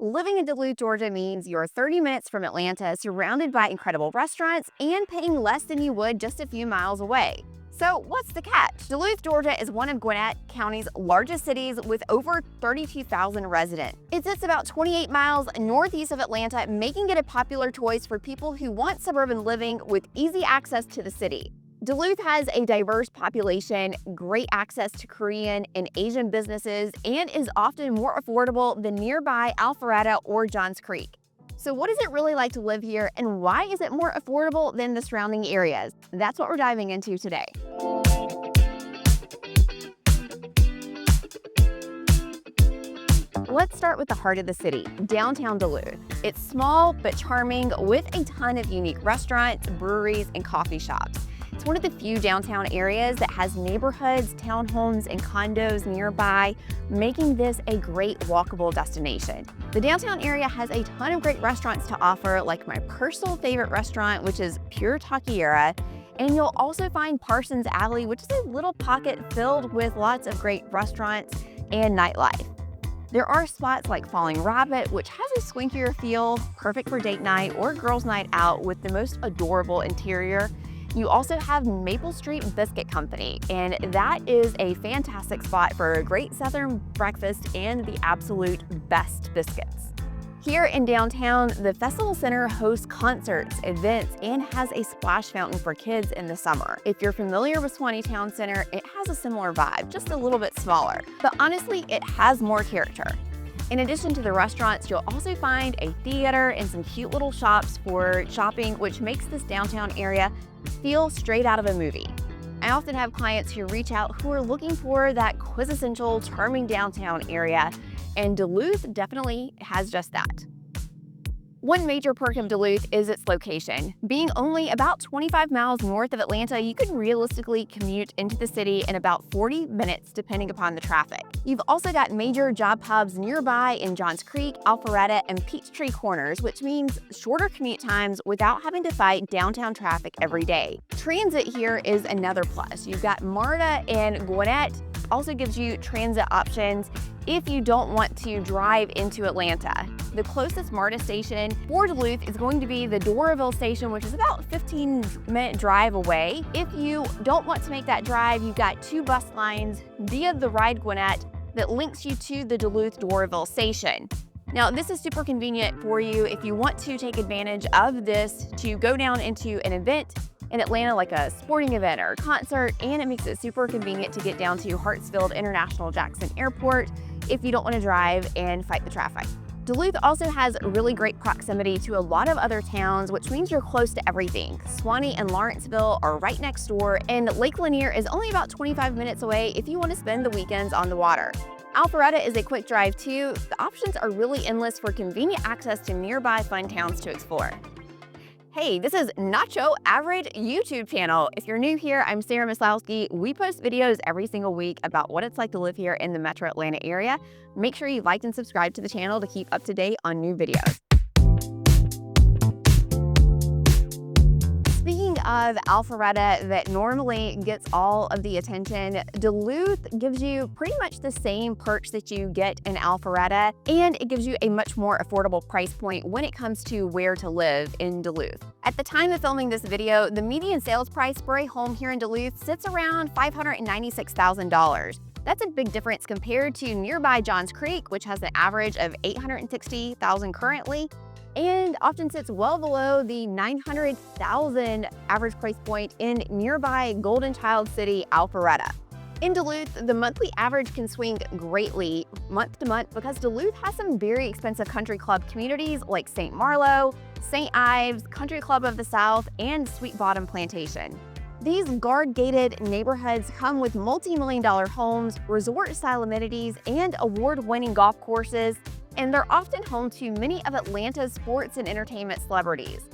Living in Duluth, Georgia means you're 30 minutes from Atlanta, surrounded by incredible restaurants, and paying less than you would just a few miles away. So what's the catch? Duluth, Georgia is one of Gwinnett County's largest cities with over 32,000 residents. It sits about 28 miles northeast of Atlanta, making it a popular choice for people who want suburban living with easy access to the city. Duluth has a diverse population, great access to Korean and Asian businesses, and is often more affordable than nearby Alpharetta or Johns Creek. So what is it really like to live here, and why is it more affordable than the surrounding areas? That's what we're diving into today. Let's start with the heart of the city, downtown Duluth. It's small but charming with a ton of unique restaurants, breweries, and coffee shops. It's one of the few downtown areas that has neighborhoods, townhomes, and condos nearby, making this a great walkable destination. The downtown area has a ton of great restaurants to offer, like my personal favorite restaurant, which is Pure Taqueria, and you'll also find Parsons Alley, which is a little pocket filled with lots of great restaurants and nightlife. There are spots like Falling Rabbit, which has a swankier feel, perfect for date night or girls' night out with the most adorable interior. You also have Maple Street Biscuit Company, and that is a fantastic spot for a great Southern breakfast and the absolute best biscuits. Here in downtown, the Festival Center hosts concerts, events, and has a splash fountain for kids in the summer. If you're familiar with Swanee Town Center, it has a similar vibe, just a little bit smaller. But honestly, it has more character. In addition to the restaurants, you'll also find a theater and some cute little shops for shopping, which makes this downtown area feel straight out of a movie. I often have clients who reach out who are looking for that quintessential charming downtown area, and Duluth definitely has just that. One major perk of Duluth is its location. Being only about 25 miles north of Atlanta, you can realistically commute into the city in about 40 minutes depending upon the traffic. You've also got major job hubs nearby in Johns Creek, Alpharetta, and Peachtree Corners, which means shorter commute times without having to fight downtown traffic every day. Transit here is another plus. You've got MARTA and Gwinnett also gives you transit options if you don't want to drive into Atlanta. The closest MARTA station for Duluth is going to be the Doraville station, which is about a 15-minute drive away. If you don't want to make that drive, you've got two bus lines via the Ride Gwinnett that links you to the Duluth Doraville station. Now, this is super convenient for you if you want to take advantage of this to go down into an event in Atlanta, like a sporting event or a concert, and it makes it super convenient to get down to Hartsfield International Jackson Airport if you don't want to drive and fight the traffic. Duluth also has really great proximity to a lot of other towns, which means you're close to everything. Swanee and Lawrenceville are right next door, and Lake Lanier is only about 25 minutes away if you want to spend the weekends on the water. Alpharetta is a quick drive too. The options are really endless for convenient access to nearby fun towns to explore. Hey, this is Nacho Average YouTube channel. If you're new here, I'm Sarah Maslowski. We post videos every single week about what it's like to live here in the Metro Atlanta area. Make sure you like and subscribe to the channel to keep up to date on new videos. Speaking of Alpharetta that normally gets all of the attention, Duluth gives you pretty much the same perks that you get in Alpharetta, and it gives you a much more affordable price point when it comes to where to live in Duluth. At the time of filming this video, the median sales price for a home here in Duluth sits around $596,000. That's a big difference compared to nearby Johns Creek, which has an average of $860,000 currently, and often sits well below the $900,000 average price point in nearby Golden Child City, Alpharetta. In Duluth, the monthly average can swing greatly month to month because Duluth has some very expensive country club communities like St. Marlowe, St. Ives, Country Club of the South, and Sweet Bottom Plantation. These guard-gated neighborhoods come with multi-million-dollar homes, resort-style amenities, and award-winning golf courses, and they're often home to many of Atlanta's sports and entertainment celebrities.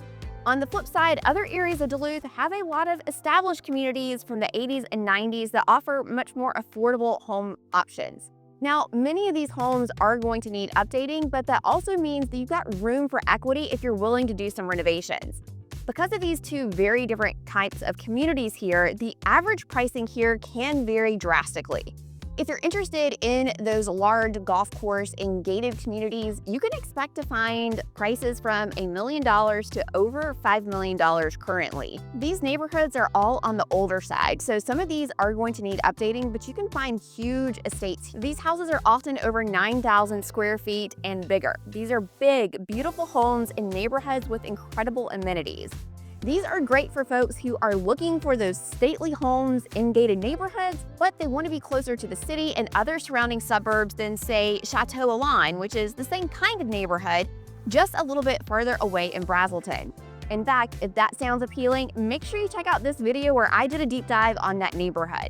On the flip side, other areas of Duluth have a lot of established communities from the 80s and 90s that offer much more affordable home options. Now, many of these homes are going to need updating, but that also means that you've got room for equity if you're willing to do some renovations. Because of these two very different types of communities here, the average pricing here can vary drastically. If you're interested in those large golf course and gated communities, you can expect to find prices from $1 million to over $5 million currently. These neighborhoods are all on the older side, so some of these are going to need updating, but you can find huge estates. These houses are often over 9,000 square feet and bigger. These are big, beautiful homes in neighborhoods with incredible amenities. These are great for folks who are looking for those stately homes in gated neighborhoods, but they want to be closer to the city and other surrounding suburbs than, say, Chateau Alon, which is the same kind of neighborhood, just a little bit further away in Brazelton. In fact, if that sounds appealing, make sure you check out this video where I did a deep dive on that neighborhood.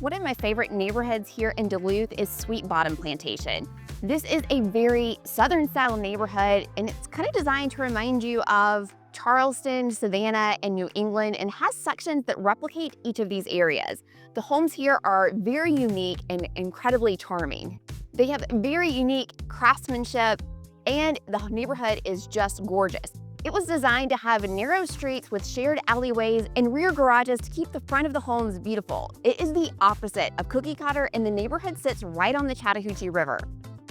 One of my favorite neighborhoods here in Duluth is Sweet Bottom Plantation. This is a very southern-style neighborhood, and it's kind of designed to remind you of Charleston, Savannah, and New England, and has sections that replicate each of these areas. The homes here are very unique and incredibly charming. They have very unique craftsmanship, and the neighborhood is just gorgeous. It was designed to have narrow streets with shared alleyways and rear garages to keep the front of the homes beautiful. It is the opposite of cookie cutter, and the neighborhood sits right on the Chattahoochee River,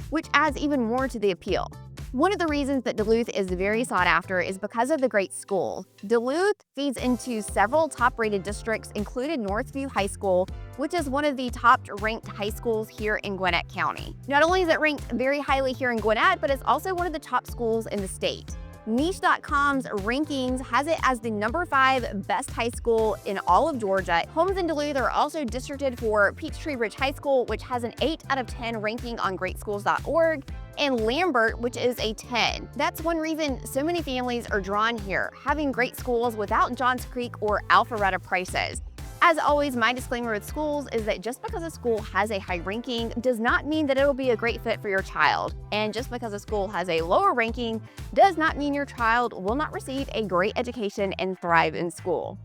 which adds even more to the appeal. One of the reasons that Duluth is very sought after is because of the great school. Duluth feeds into several top-rated districts, including Northview High School, which is one of the top-ranked high schools here in Gwinnett County. Not only is it ranked very highly here in Gwinnett, but it's also one of the top schools in the state. Niche.com's rankings has it as the #5 best high school in all of Georgia. Homes in Duluth are also districted for Peachtree Ridge High School, which has an 8 out of 10 ranking on greatschools.org, and Lambert, which is a 10. That's one reason so many families are drawn here, having great schools without Johns Creek or Alpharetta prices. As always, my disclaimer with schools is that just because a school has a high ranking does not mean that it will be a great fit for your child. And just because a school has a lower ranking does not mean your child will not receive a great education and thrive in school.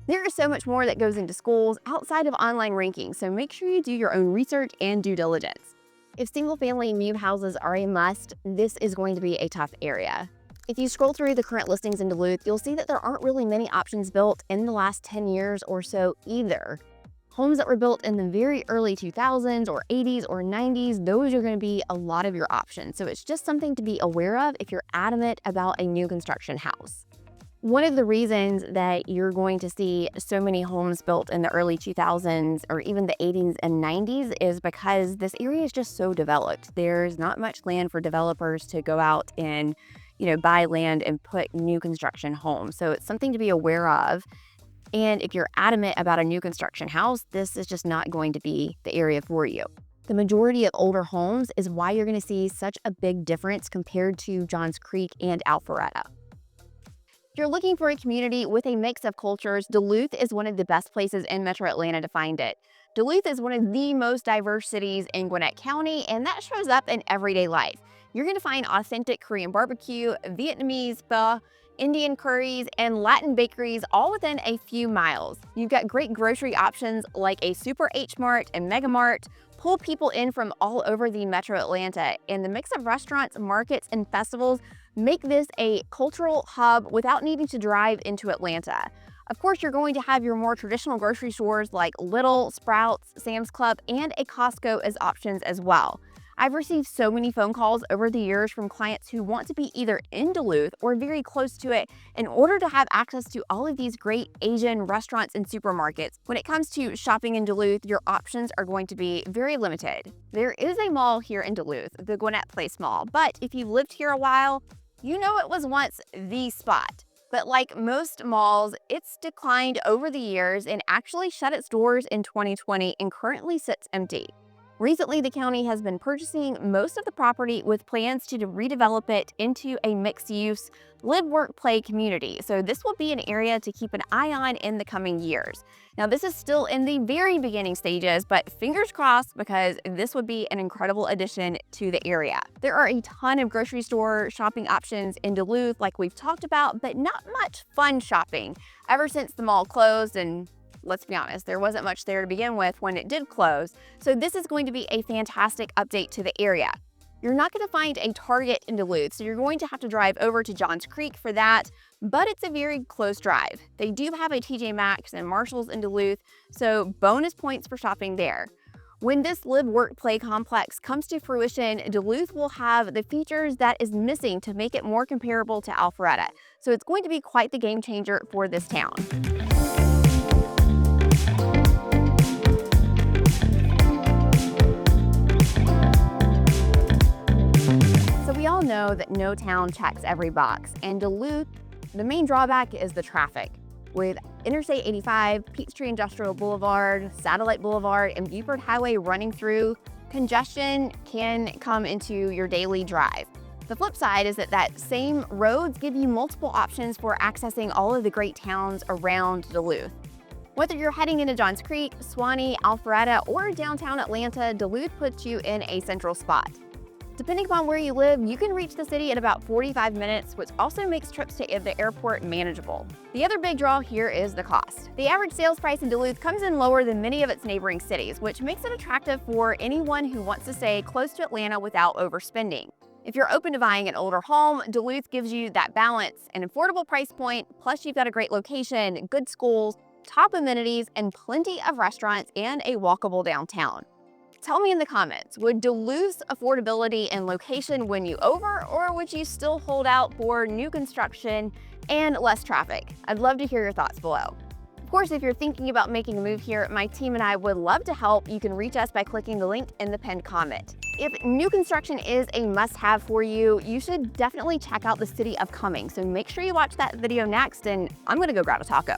There is so much more that goes into schools outside of online rankings, so make sure you do your own research and due diligence. If single-family new houses are a must, this is going to be a tough area. If you scroll through the current listings in Duluth, you'll see that there aren't really many options built in the last 10 years or so either. Homes that were built in the very early 2000s or 80s or 90s, those are going to be a lot of your options. So it's just something to be aware of if you're adamant about a new construction house. One of the reasons that you're going to see so many homes built in the early 2000s or even the 80s and 90s is because this area is just so developed. There's not much land for developers to go out and buy land and put new construction homes. So it's something to be aware of. And if you're adamant about a new construction house, this is just not going to be the area for you. The majority of older homes is why you're going to see such a big difference compared to Johns Creek and Alpharetta. If you're looking for a community with a mix of cultures, Duluth is one of the best places in Metro Atlanta to find it. Duluth is one of the most diverse cities in Gwinnett County, and that shows up in everyday life. You're going to find authentic Korean barbecue, Vietnamese pho, Indian curries, and Latin bakeries all within a few miles. You've got great grocery options like a Super H Mart and Mega Mart, pull people in from all over the Metro Atlanta, and the mix of restaurants, markets, and festivals make this a cultural hub without needing to drive into Atlanta. Of course, you're going to have your more traditional grocery stores like Lidl, Sprouts, Sam's Club, and a Costco as options as well. I've received so many phone calls over the years from clients who want to be either in Duluth or very close to it in order to have access to all of these great Asian restaurants and supermarkets. When it comes to shopping in Duluth, your options are going to be very limited. There is a mall here in Duluth, the Gwinnett Place Mall, but if you've lived here a while, you know it was once the spot. But like most malls, it's declined over the years and actually shut its doors in 2020 and currently sits empty. Recently, the county has been purchasing most of the property with plans to redevelop it into a mixed-use live, work, play community. So this will be an area to keep an eye on in the coming years. Now, this is still in the very beginning stages, but fingers crossed because this would be an incredible addition to the area. There are a ton of grocery store shopping options in Duluth like we've talked about, but not much fun shopping. Ever since the mall closed, and let's be honest, there wasn't much there to begin with when it did close. So this is going to be a fantastic update to the area. You're not going to find a Target in Duluth, so you're going to have to drive over to Johns Creek for that, but it's a very close drive. They do have a TJ Maxx and Marshalls in Duluth, so bonus points for shopping there. When this live, work, play complex comes to fruition, Duluth will have the features that is missing to make it more comparable to Alpharetta. So it's going to be quite the game changer for this town. So we all know that no town checks every box, and Duluth, the main drawback is the traffic. With Interstate 85, Peachtree Industrial Boulevard, Satellite Boulevard, and Buford Highway running through, congestion can come into your daily drive. The flip side is that same roads give you multiple options for accessing all of the great towns around Duluth. Whether you're heading into Johns Creek, Suwanee, Alpharetta, or downtown Atlanta, Duluth puts you in a central spot. Depending upon where you live, you can reach the city in about 45 minutes, which also makes trips to the airport manageable. The other big draw here is the cost. The average sales price in Duluth comes in lower than many of its neighboring cities, which makes it attractive for anyone who wants to stay close to Atlanta without overspending. If you're open to buying an older home, Duluth gives you that balance, an affordable price point, plus you've got a great location, good schools, top amenities, and plenty of restaurants and a walkable downtown. Tell me in the comments, would Duluth's affordability and location win you over, or would you still hold out for new construction and less traffic? I'd love to hear your thoughts below. Of course, if you're thinking about making a move here, my team and I would love to help. You can reach us by clicking the link in the pinned comment. If new construction is a must-have for you, you should definitely check out the city of Cumming. So make sure you watch that video next, and I'm gonna go grab a taco.